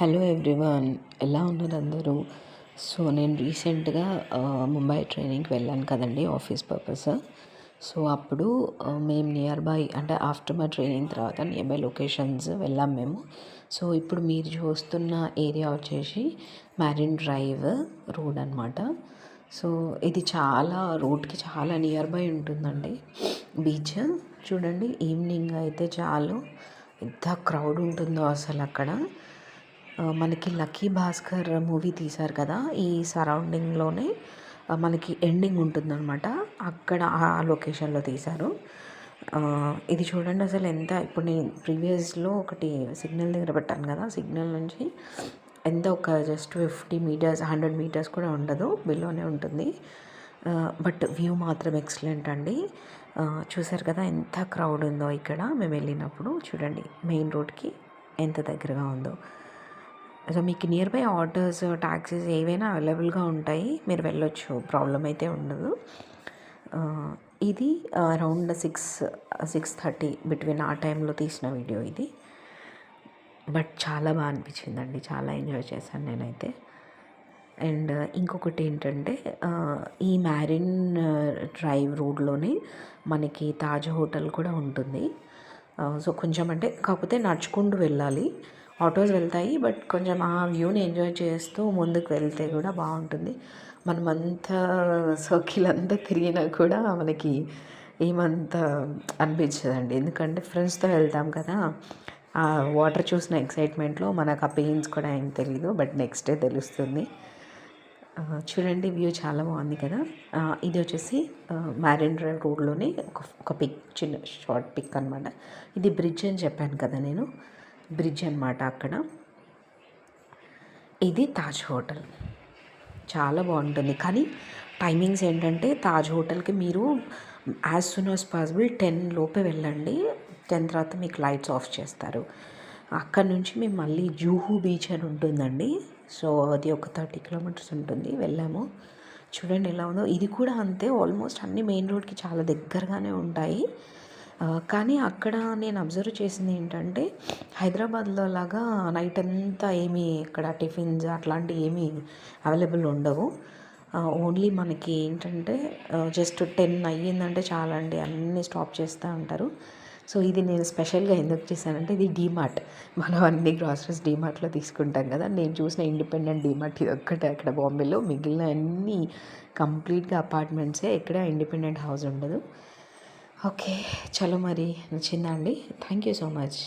Hello everyone, ఎలా ఉన్నారు అందరూ? సో నేను రీసెంట్గా ముంబై ట్రైనింగ్కి వెళ్ళాను కదండి, ఆఫీస్ పర్పస్. సో అప్పుడు మేము నియర్ బై, అంటే ఆఫ్టర్ మా ట్రైనింగ్ తర్వాత నియర్ బై లొకేషన్స్ వెళ్ళాం మేము. సో ఇప్పుడు మీరు చూస్తున్న ఏరియా వచ్చేసి మ్యారిన్ డ్రైవ్ రోడ్ అనమాట. సో ఇది చాలా రోడ్కి చాలా నియర్ బై ఉంటుందండి బీచ్. చూడండి, ఈవినింగ్ అయితే చాలు ఎంత క్రౌడ్ ఉంటుందో అసలు అక్కడ. మనకి లక్కీ భాస్కర్ మూవీ తీశారు కదా, ఈ సరౌండింగ్లోనే మనకి ఎండింగ్ ఉంటుందన్నమాట. అక్కడ ఆ లొకేషన్లో తీశారు. ఇది చూడండి అసలు ఎంత. ఇప్పుడు నేను ప్రీవియస్లో ఒకటి సిగ్నల్ దగ్గర పెట్టాను కదా, సిగ్నల్ నుంచి ఎంత ఒక జస్ట్ 50 మీటర్స్ 100 మీటర్స్ కూడా ఉండదు, బిలోనే ఉంటుంది. బట్ వ్యూ మాత్రం ఎక్సలెంట్ అండి. చూసారు కదా ఎంత క్రౌడ్ ఉందో ఇక్కడ మేము వెళ్ళినప్పుడు. చూడండి మెయిన్ రోడ్కి ఎంత దగ్గరగా ఉందో. సో మీకు నియర్ బై ఆటోస్, ట్యాక్సీస్ ఏవైనా అవైలబుల్గా ఉంటాయి, మీరు వెళ్ళొచ్చు, ప్రాబ్లం అయితే ఉండదు. ఇది అరౌండ్ 6:30 బిట్వీన్ ఆ టైంలో తీసిన వీడియో ఇది. బట్ చాలా బాగా అనిపించిందండి, చాలా ఎంజాయ్ చేశాను నేనైతే. అండ్ ఇంకొకటి ఏంటంటే, ఈ మ్యారిన్ డ్రైవ్ రోడ్లోనే మనకి తాజ్ హోటల్ కూడా ఉంటుంది. సో కొంచెం అంటే కాకపోతే నడుచుకుంటూ వెళ్ళాలి, ఆటోస్ వెళ్తాయి, బట్ కొంచెం ఆ వ్యూని ఎంజాయ్ చేస్తూ ముందుకు వెళ్తే కూడా బాగుంటుంది. మనమంతా సర్కిల్ అంతా తిరిగినా కూడా మనకి ఏమంత అనిపించదండి, ఎందుకంటే ఫ్రెండ్స్తో వెళ్తాం కదా. ఆ వాటర్ చూసిన ఎక్సైట్మెంట్లో మనకు ఆ పెయిన్స్ కూడా ఏం తెలీదు, బట్ నెక్స్ట్ డే తెలుస్తుంది. చూడండి వ్యూ చాలా బాగుంది కదా. ఇది వచ్చేసి మ్యారిన్ డ్రైవ్ రోడ్లోనే ఒక పిక్, చిన్న షార్ట్ పిక్ అనమాట. ఇది బ్రిడ్జ్ అని చెప్పాను కదా నేను, బ్రిడ్జ్ అనమాట అక్కడ. ఇది తాజ్ హోటల్, చాలా బాగుంటుంది. కానీ టైమింగ్స్ ఏంటంటే, తాజ్ హోటల్కి మీరు యాజ్ సూన్ యాజ్ పాసిబుల్ 10 లోపే వెళ్ళండి. 10 తర్వాత మీకు లైట్స్ ఆఫ్ చేస్తారు. అక్కడ నుంచి మేము మళ్ళీ జూహు బీచ్ అని ఉంటుందండి. సో అది ఒక 30 కిలోమీటర్స్ ఉంటుంది, వెళ్ళాము. చూడండి ఎలా ఉందో. ఇది కూడా అంతే, ఆల్మోస్ట్ అన్ని మెయిన్ రోడ్కి చాలా దగ్గరగానే ఉంటాయి. కానీ అక్కడ నేను అబ్జర్వ్ చేసింది ఏంటంటే, హైదరాబాద్లో లాగా నైట్ అంతా ఏమీ ఇక్కడ టిఫిన్స్ అట్లాంటివి ఏమీ అవైలబుల్ ఉండవు. ఓన్లీ మనకి ఏంటంటే జస్ట్ 10 అయ్యిందంటే చాలండి, అన్నీ స్టాప్ చేస్తూ ఉంటారు. సో ఇది నేను స్పెషల్గా ఎందుకు చేశానంటే, ఇది డీమార్ట్. మనం అన్ని గ్రాసరీస్ డీమార్ట్లో తీసుకుంటాం కదా. నేను చూసిన ఇండిపెండెంట్ డీమార్ట్ ఇది ఒక్కటే అక్కడ బాంబేలో. మిగిలిన అన్నీ కంప్లీట్గా అపార్ట్మెంట్సే, ఎక్కడ ఇండిపెండెంట్ హౌస్ ఉండదు. ఓకే, చలో మరి, నచ్చిందా అండి? Thank you so much.